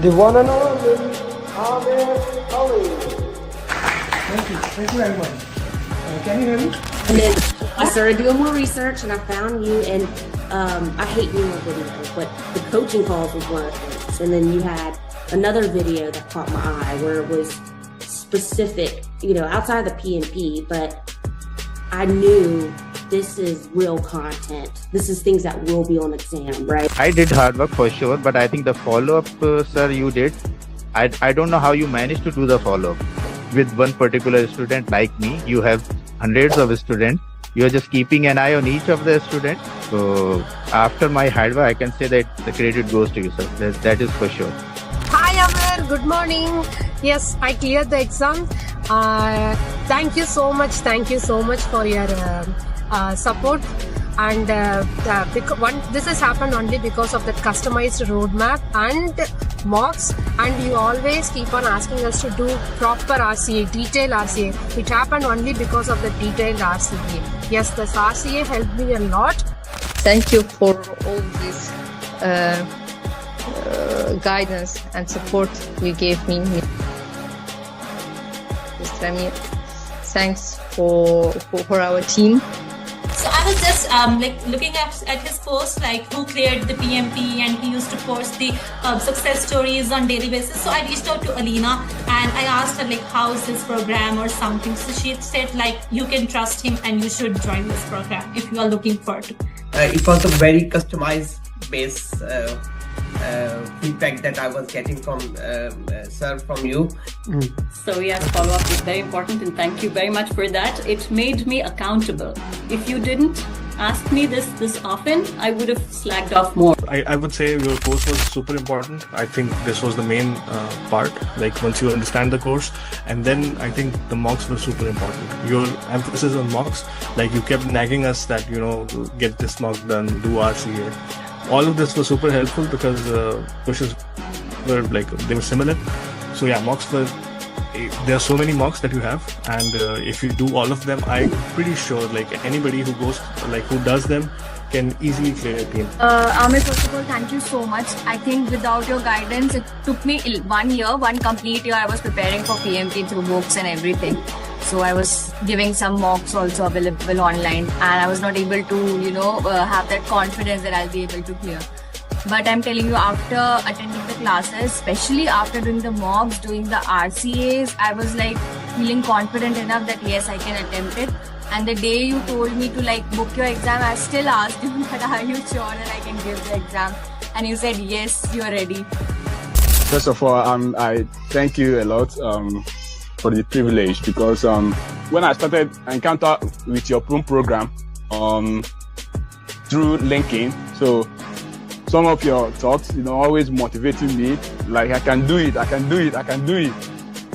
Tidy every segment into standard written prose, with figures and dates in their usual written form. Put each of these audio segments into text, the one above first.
the one and only Amir Ali. Thank you very much. Can you hear me? And then I started doing more research and I found you, and I hate being on video, but the coaching calls was one of the things. And then you had another video that caught my eye where it was specific, outside the PMP, but I knew this is real content. This is things that will be on exam, right? I did hard work for sure, but I think the follow-up, sir, you did. I don't know how you managed to do the follow-up. With one particular student like me, you have hundreds of students. You're just keeping an eye on each of the students. So after my hard work, I can say that the credit goes to you, sir. That is for sure. Hi Amir, good morning. Yes, I cleared the exam. Thank you so much for your support. And this has happened only because of that customized roadmap and mocks, and you always keep on asking us to do proper RCA, detailed RCA. It happened only because of the detailed RCA. Yes, this RCA helped me a lot. Thank you for all this guidance and support you gave me. Mr. Amir, thanks for our team. So I was just looking at his post, who cleared the PMP, and he used to post the success stories on daily basis. So I reached out to Alina and I asked her how is this program or something. So she said you can trust him and you should join this program if you are looking for it. It was a very customized base feedback that I was getting from sir, from you. So yes, follow-up is very important, and thank you very much for that. It made me accountable. If you didn't ask me this often, I would have slacked off more. I would say your course was super important. I think this was the main part, once you understand the course, and then I think the mocks were super important. Your emphasis on mocks, you kept nagging us that, get this mock done, do RCA. All of this was super helpful because questions were they were similar. So yeah, mocks were, there are so many mocks that you have, and if you do all of them, I'm pretty sure anybody who goes, who does them can easily clear a team. Amir, first of all, thank you so much. I think without your guidance, it took me 1 complete year. I was preparing for PMP through books and everything. So I was giving some mocks also available online, and I was not able to, have that confidence that I'll be able to clear. But I'm telling you, after attending the classes, especially after doing the mocks, doing the RCAs, I was feeling confident enough that yes, I can attempt it. And the day you told me to book your exam, I still asked you that are you sure that I can give the exam? And you said yes, you are ready. First of all, I thank you a lot for the privilege, because when I started encounter with your program through LinkedIn, so some of your talks, always motivating me, I can do it, I can do it, I can do it.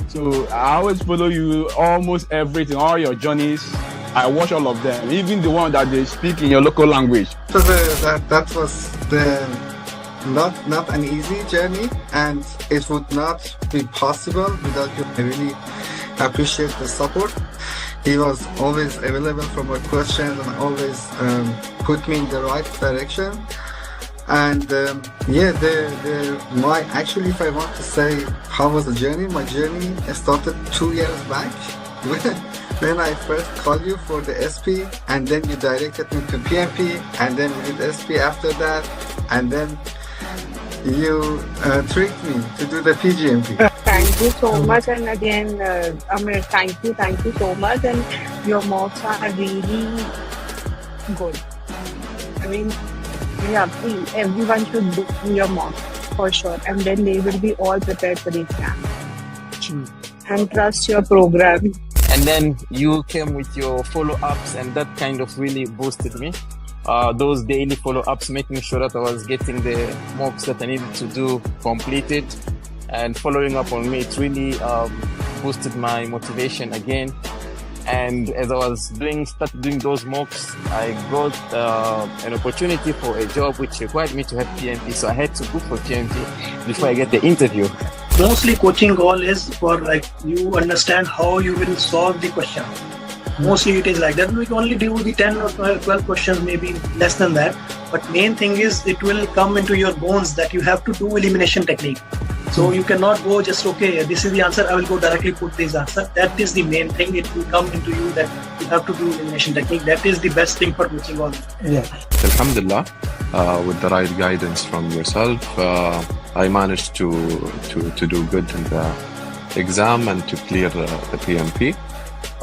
So I always follow you, almost everything, all your journeys. I watch all of them, even the one that they speak in your local language. So that was not an easy journey, and it would not be possible without you. I really appreciate the support. He was always available for my questions and always put me in the right direction. And actually, if I want to say how was the journey, my journey started 2 years back when I first called you for the SP, and then you directed me to PMP, and then we did SP after that, and then you tricked me to do the PGMP. Thank you so much, and again, Amir, thank you so much, and your mocks are really good. I mean, yeah, please, everyone should do your mock for sure, and then they will be all prepared for the exam. And trust your program. And then you came with your follow-ups, and that kind of really boosted me. Those daily follow-ups, making sure that I was getting the mocks that I needed to do completed, and following up on me, it really boosted my motivation again. And as I was started doing those mocks, I got an opportunity for a job which required me to have PMP. So I had to book for PMP before I get the interview. Mostly coaching goal is for you understand how you will solve the question. Mostly it is like that. We can only do the 10 or 12 questions, maybe less than that. But main thing is it will come into your bones that you have to do elimination technique. So you cannot go just, okay, this is the answer, I will go directly put this answer. That is the main thing. It will come into you that you have to do elimination technique. That is the best thing for coaching all. Yeah. Alhamdulillah, with the right guidance from yourself, I managed to do good in the exam and to clear the PMP.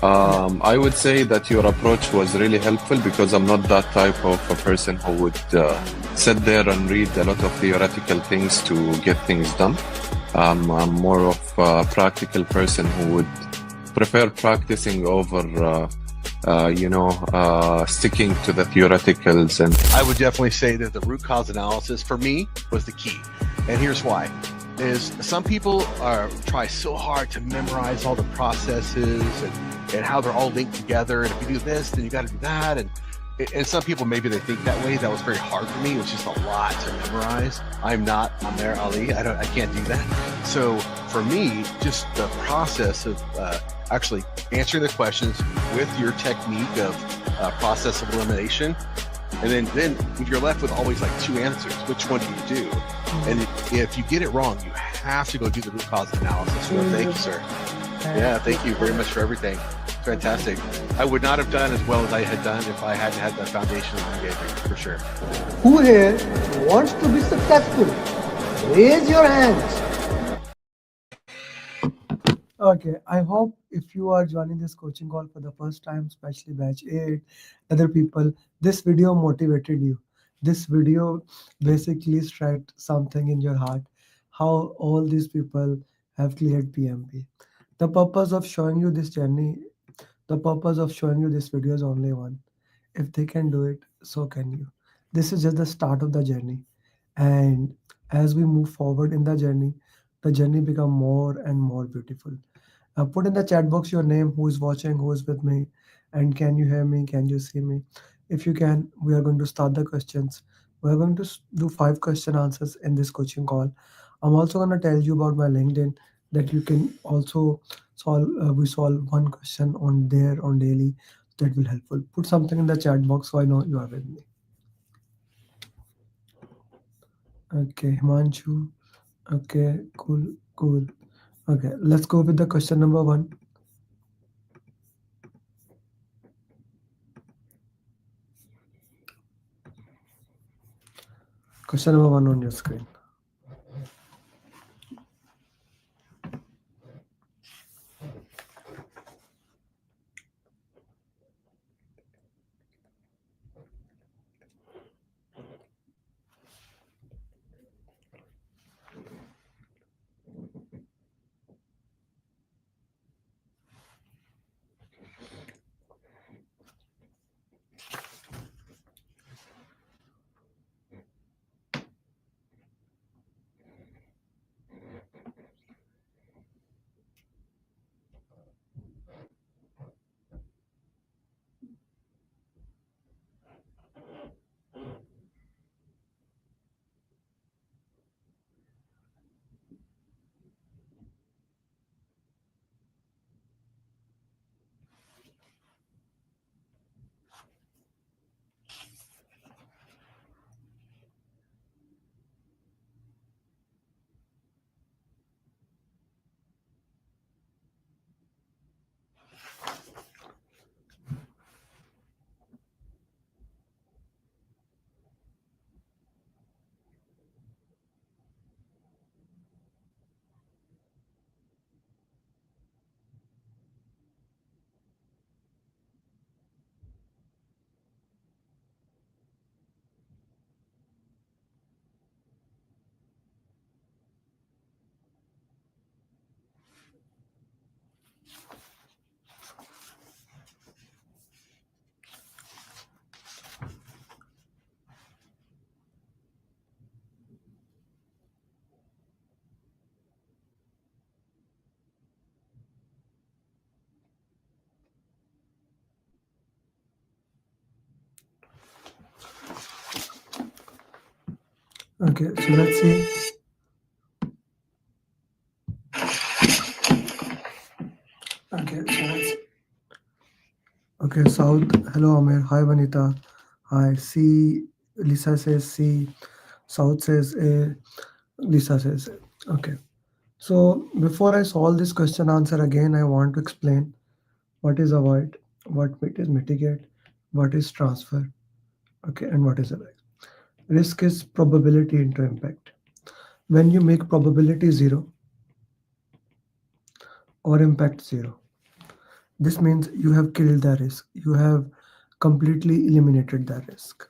I would say that your approach was really helpful because I'm not that type of a person who would sit there and read a lot of theoretical things to get things done. I'm more of a practical person who would prefer practicing over sticking to the theoreticals. And I would definitely say that the root cause analysis for me was the key. And here's why. Is some people try so hard to memorize all the processes and how they're all linked together. And if you do this, then you got to do that. And some people, maybe they think that way. That was very hard for me. It was just a lot to memorize. I'm not Amer Ali. I can't do that. So for me, just the process of actually answering the questions with your technique of process of elimination. And then you're left with always like two answers. Which one do you do? And if you get it wrong, you have to go do the root cause analysis. So thank you, sir. Yeah, thank you very much for everything. Fantastic. I would not have done as well as I had done if I hadn't had the foundation that you gave me, for sure. Who here wants to be successful? Raise your hands. Okay, I hope if you are joining this coaching call for the first time, especially batch 8, other people, this video motivated you. This video basically struck something in your heart, how all these people have cleared PMP. The purpose of showing you this journey, the purpose of showing you this video is only one. If they can do it, so can you. This is just the start of the journey. And as we move forward in the journey become more and more beautiful. Put in the chat box your name, who is watching, who is with me, and can you hear me, can you see me? If you can, we are going to start the questions. We're going to do 5 question answers in this coaching call. I'm also going to tell you about my LinkedIn that you can also solve. We solve one question on there on daily. That will helpful. Put something in the chat box so I know you are with me. Okay, Himanshu. Okay, cool. Okay, let's go with the question number 1. Question number 1 on your screen. Okay, so let's see. Okay, South. Hello, Amir. Hi, Vanita. Hi. C. Lisa says C. South says A. Lisa says A. Okay. So before I solve this question answer again, I want to explain what is avoid, what is mitigate, what is transfer, okay, and what is risk. Risk is probability into impact. When you make probability zero or impact zero, this means you have killed the risk. You have completely eliminated the risk.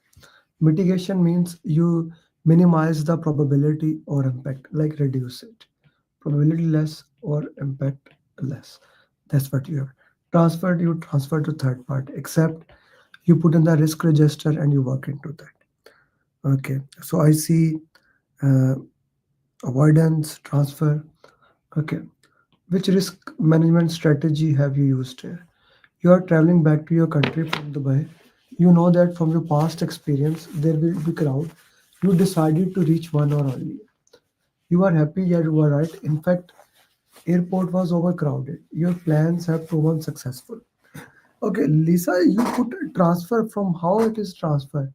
Mitigation means you minimize the probability or impact, like reduce it. Probability less or impact less. That's what you have. Transferred, you transfer to third party, except you put in the risk register and you work into that. Okay, so I see uh, avoidance, transfer. Okay, which risk management strategy have you used here? You are traveling back to your country from Dubai. You know that from your past experience, there will be crowd. You decided to reach 1 hour early. You are happy, yeah, you are right. In fact, airport was overcrowded. Your plans have proven successful. Okay, Lisa, you put transfer from how it is transfer.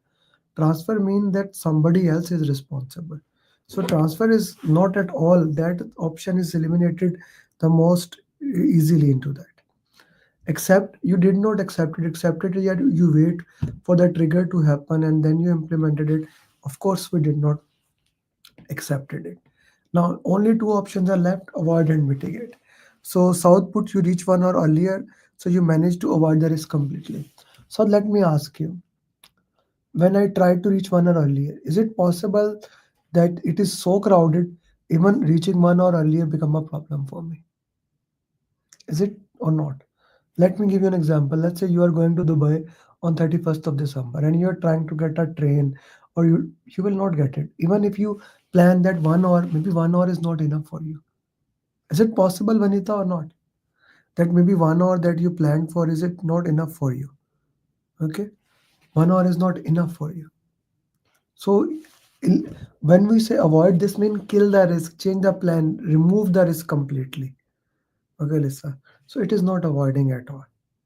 Transfer mean that somebody else is responsible. So transfer is not at all. That option is eliminated the most easily into that. Except you did not accepted it yet. You wait for the trigger to happen and then you implemented it. Of course, we did not accepted it. Now only two options are left: avoid and mitigate. So South put you reach 1 hour earlier, so you managed to avoid the risk completely. So let me ask you, when I tried to reach 1 hour earlier, is it possible that it is so crowded, even reaching 1 hour earlier become a problem for me? Is it or not? Let me give you an example. Let's say you are going to Dubai on 31st of December and you are trying to get a train, or you will not get it. Even if you plan that 1 hour, maybe 1 hour is not enough for you. Is it possible, Vanita, or not? That maybe 1 hour that you planned for, is it not enough for you? Okay. 1 hour is not enough for you. So when we say avoid, this means kill the risk, change the plan, remove the risk completely. Okay, Lisa. So it is not avoiding at all,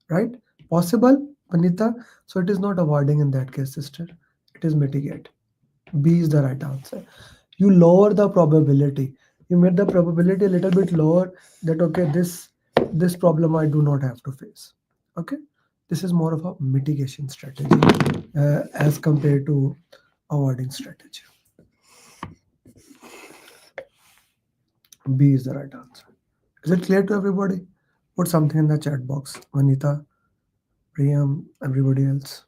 right? Possible, Vanita. So it is not avoiding in that case, sister. It is mitigate. B is the right answer. You lower the probability. You made the probability a little bit lower that okay, this problem I do not have to face. Okay, this is more of a mitigation strategy as compared to avoiding strategy. B is the right answer. Is it clear to everybody? Put something in the chat box. Vanita, Priyam, everybody else.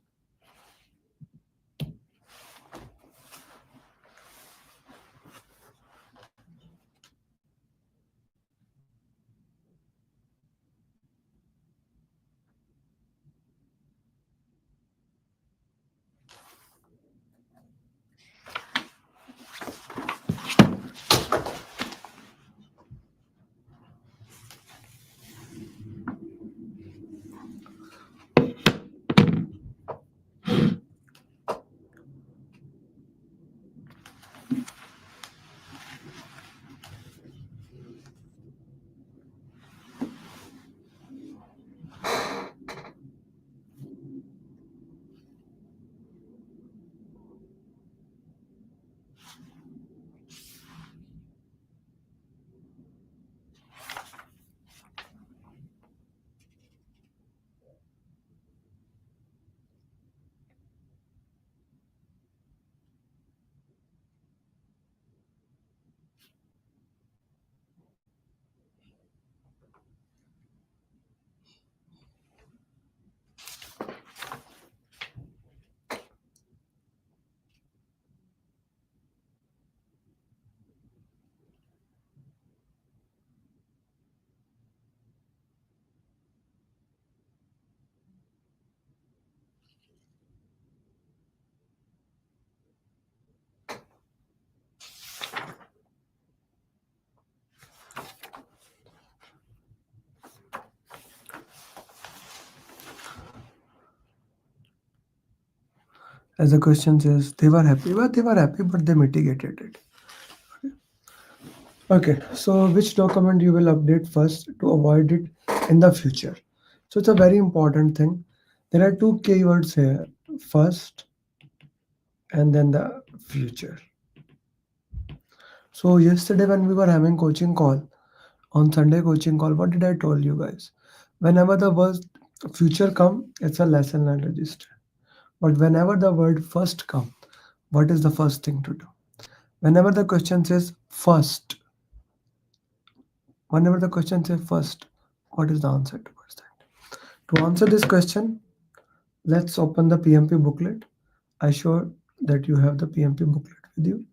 As the question says, they were happy. Well, they were happy, but they mitigated it. Okay, so which document you will update first to avoid it in the future? So it's a very important thing. There are two keywords here: first and then the future. So yesterday when we were having coaching call, On Sunday coaching call, what did I told you guys? Whenever the word future come, it's a lesson learned register. But whenever the word first come, what is the first thing to do? Whenever the question says first, whenever the question says first, what is the answer towards that? To answer this question, let's open the PMP booklet. I sure that you have the PMP booklet with you.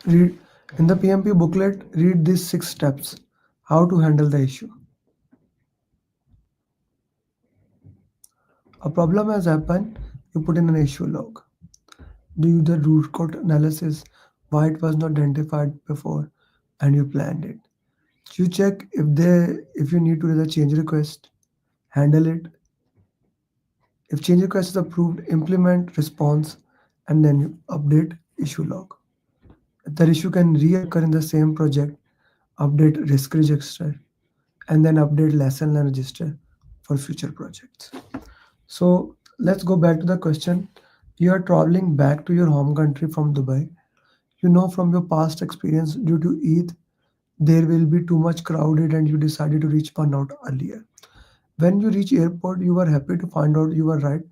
Read in the PMP booklet, read these 6 steps how to handle the issue. A problem has happened, you put in an issue log. Do the root cause analysis, why it was not identified before, and you planned it. You check if you need to raise a change request, handle it. If change request is approved, implement response, and then you update issue log. If the issue can reoccur in the same project, update risk register, and then update lesson learned register for future projects. So let's go back to the question. You are traveling back to your home country from Dubai. You know from your past experience due to Eid, there will be too much crowded and you decided to reach burnout earlier. When you reach airport, you were happy to find out you were right.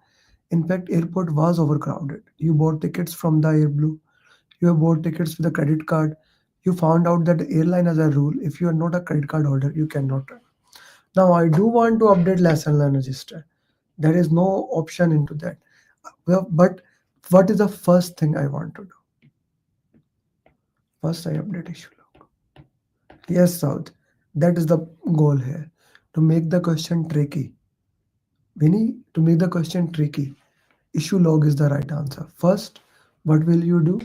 In fact, airport was overcrowded. You bought tickets from the Airblue. You have bought tickets with a credit card. You found out that the airline has a rule. If you are not a credit card holder, you cannot travel. Now, I do want to update lesson learned register. There is no option into that. Well, but what is the first thing I want to do? First, I update issue log. Yes, South. That is the goal here. To make the question tricky. We need to make the question tricky. Issue log is the right answer. First, what will you do?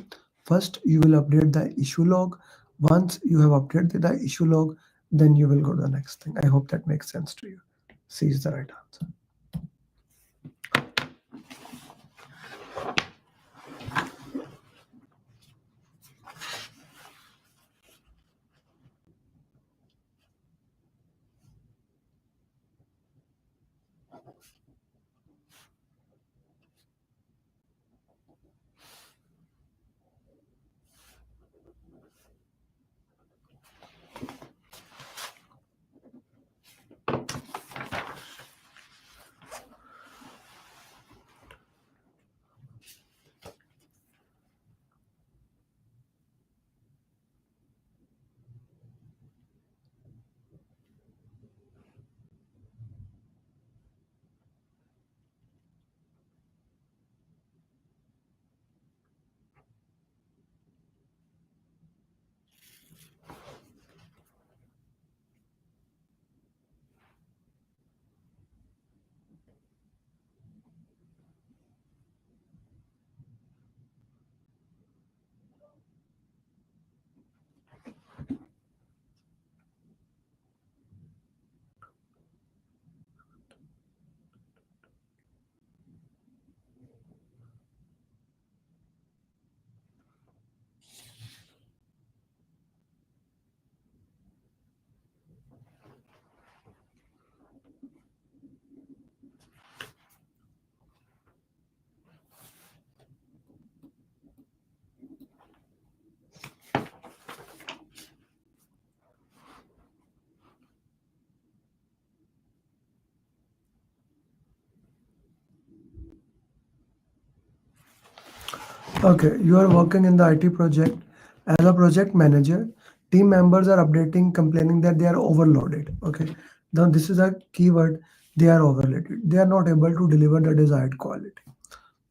First, you will update the issue log. Once you have updated the issue log, then you will go to the next thing. I hope that makes sense to you. C is the right answer. Okay, you are working in the IT project as a project manager. Team members are updating, complaining that they are overloaded. Okay, now this is a keyword. They are overloaded. They are not able to deliver the desired quality.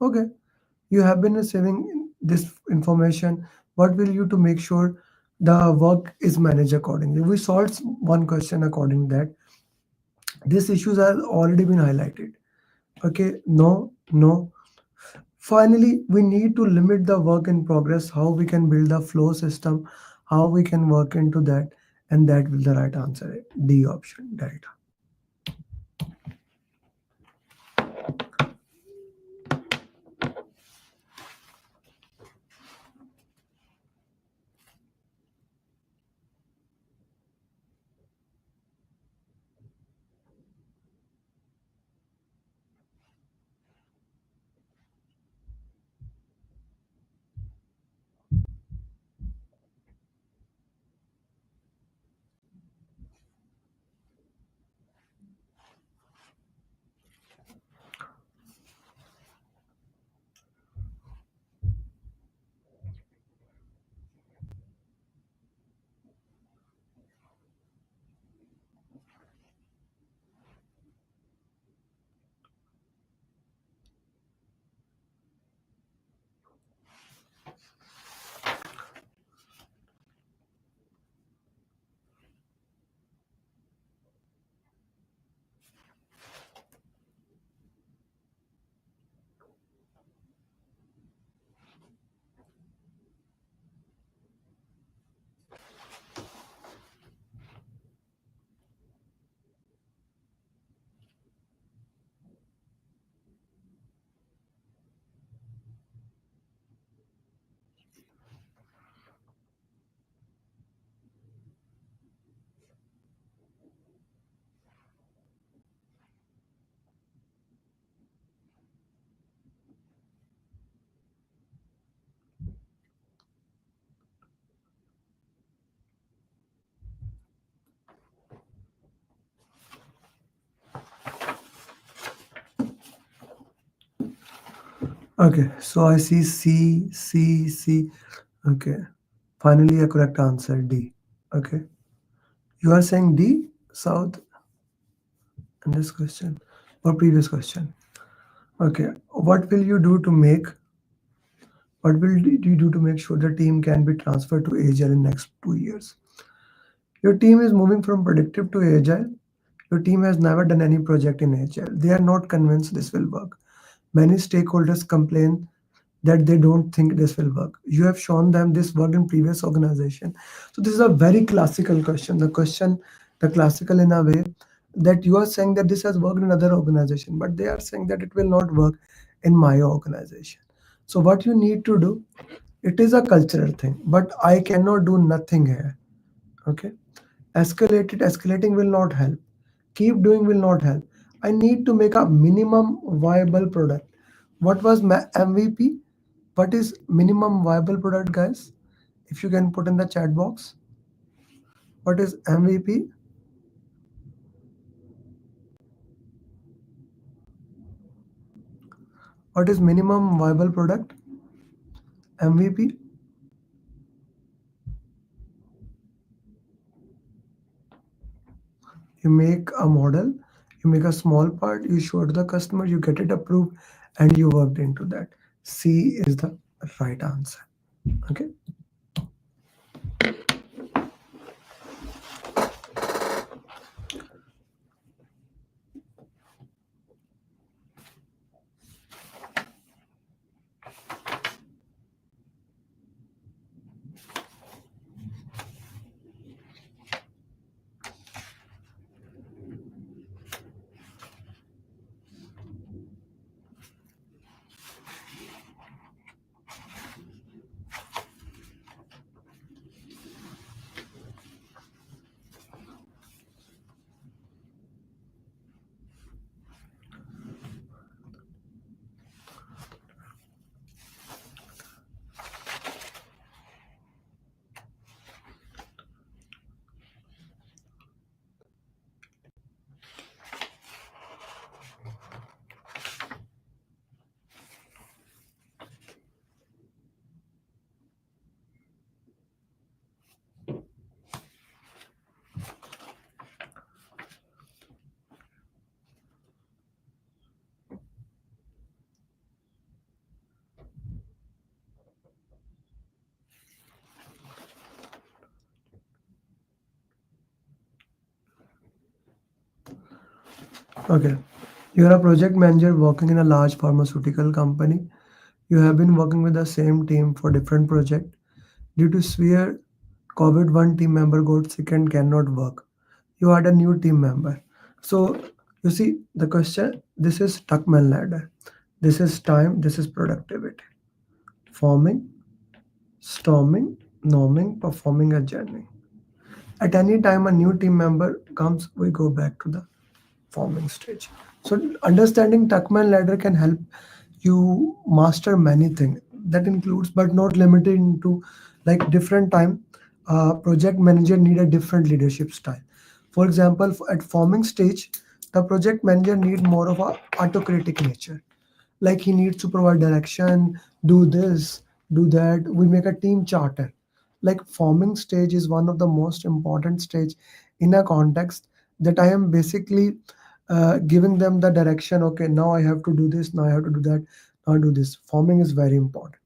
Okay, you have been receiving this information. What will you to make sure the work is managed accordingly? We solved one question according to that. These issues have already been highlighted. Okay, no. Finally, we need to limit the work in progress, how we can build a flow system, how we can work into that, and that will the right answer. D option, delta. Okay, so I see C, C, C. Okay, finally a correct answer D. Okay, you are saying D, South, in this question or previous question. Okay, what will you do to make sure the team can be transferred to Agile in next 2 years? Your team is moving from predictive to Agile. Your team has never done any project in Agile. They are not convinced this will work. Many stakeholders complain that they don't think this will work. You have shown them this worked in previous organization. So this is a very classical question. The classical in a way that you are saying that this has worked in other organization, but they are saying that it will not work in my organization. So what you need to do, it is a cultural thing, but I cannot do nothing here. Okay, escalating will not help. Keep doing will not help. I need to make a minimum viable product. What was my MVP? What is minimum viable product, guys? If you can put in the chat box, what is MVP? What is minimum viable product? MVP. You make a model, you make a small part, you show it to the customer, you get it approved, and you worked into that. C is the right answer. Okay. Okay. You are a project manager working in a large pharmaceutical company. You have been working with the same team for different projects. Due to severe COVID, one team member got sick and cannot work. You had a new team member. So you see the question, this is Tuckman ladder. This is time, this is productivity. Forming, storming, norming, performing a journey. At any time a new team member comes, we go back to the forming stage. So understanding Tuckman ladder can help you master many things. That includes, but not limited to, like different time. Project manager need a different leadership style. For example, at forming stage, the project manager need more of a autocratic nature. Like he needs to provide direction, do this, do that. We make a team charter. Like forming stage is one of the most important stage in a context that I am basically giving them the direction. Okay, now I have to do this, now I have to do that, now I do this. Forming is very important.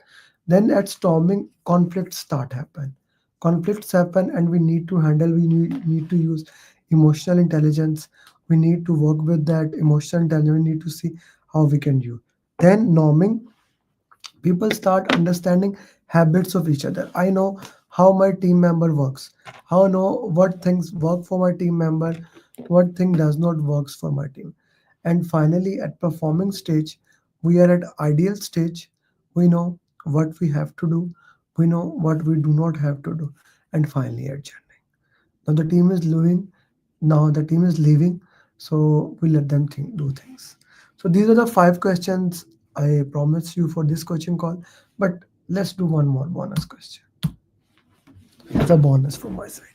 Then at storming, conflicts start happen. Conflicts happen and we need to handle, need to use emotional intelligence. We need to work with that emotional intelligence. We need to see how we can use. Then norming, people start understanding habits of each other. I know how my team member works, how I know what things work for my team member, what thing does not works for my team. And finally at performing stage, we are at ideal stage. We know what we have to do, we know what we do not have to do. And finally at journey, now the team is leaving, so we let them do things. So these are the 5 questions I promised you for this coaching call, but let's do one more bonus question. It's a bonus from my side.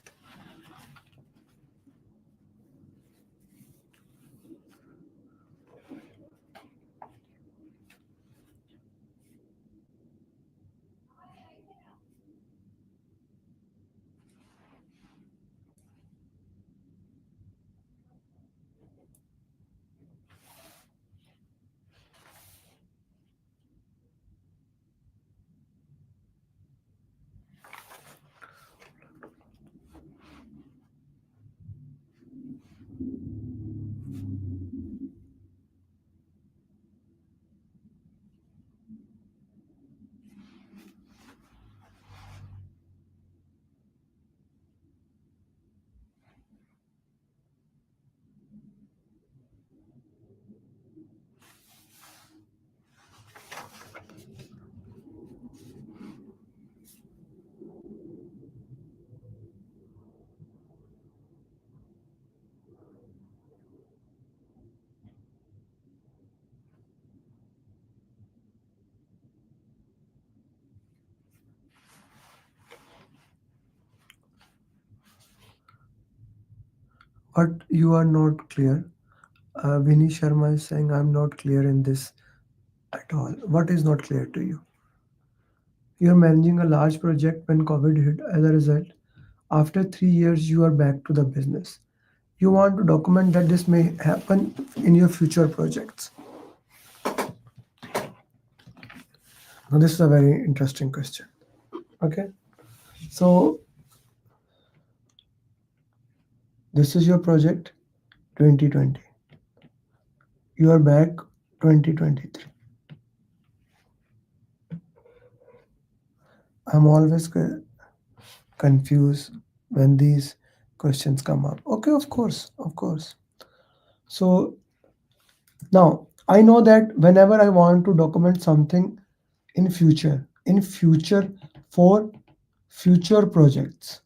But you are not clear. Vinny Sharma is saying, I'm not clear in this at all. What is not clear to you? You're managing a large project when COVID hit. As a result, after 3 years, you are back to the business. You want to document that this may happen in your future projects. Now, this is a very interesting question. Okay. So, this is your project 2020. You are back 2023. I'm always confused when these questions come up. Okay, of course. So now I know that whenever I want to document something in future for future projects,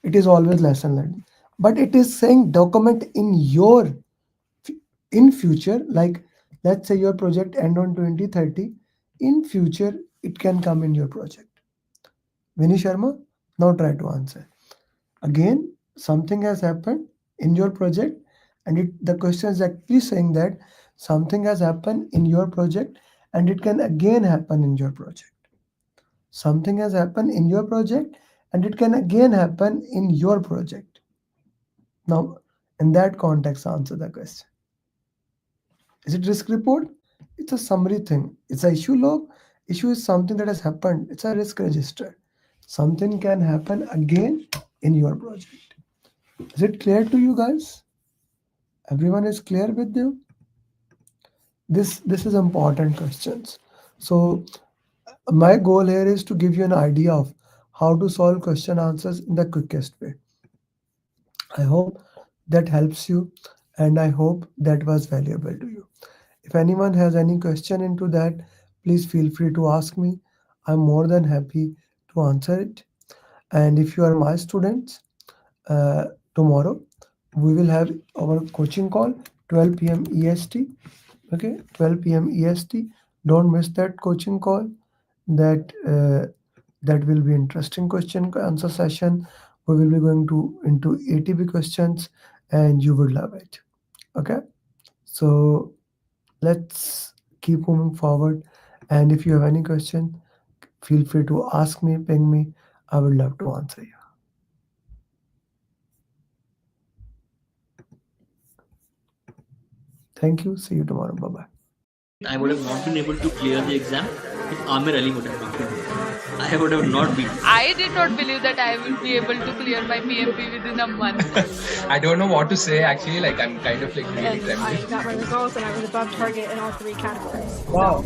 it is always lesson learned. But it is saying document in future, like let's say your project end on 2030. In future, it can come in your project. Vinny Sharma, now try to answer. Again, something has happened in your project, and the question is actually saying that something has happened in your project and it can again happen in your project. Something has happened in your project and it can again happen in your project. Now, in that context, answer the question. Is it risk report? It's a summary thing. It's an issue log. Issue is something that has happened. It's a risk register. Something can happen again in your project. Is it clear to you guys? Everyone is clear with you? This is important questions. So my goal here is to give you an idea of how to solve question answers in the quickest way. I hope that helps you, and I hope that was valuable to you. If anyone has any question into that, please feel free to ask me. I'm more than happy to answer it. And if you are my students, tomorrow we will have our coaching call 12 p.m. EST. Okay, 12 p.m. EST. Don't miss that coaching call. That will be interesting question answer session. We will be going into ATB questions, and you would love it. Okay, so let's keep moving forward. And if you have any question, feel free to ask me, ping me. I would love to answer you. Thank you. See you tomorrow. Bye-bye. I would have not been able to clear the exam if Amir Ali would have not been there. I would have not been. I did not believe that I will be able to clear my PMP within a month. I don't know what to say actually. Like I'm kind of like really I got my results and I was above target in all 3 categories. Wow.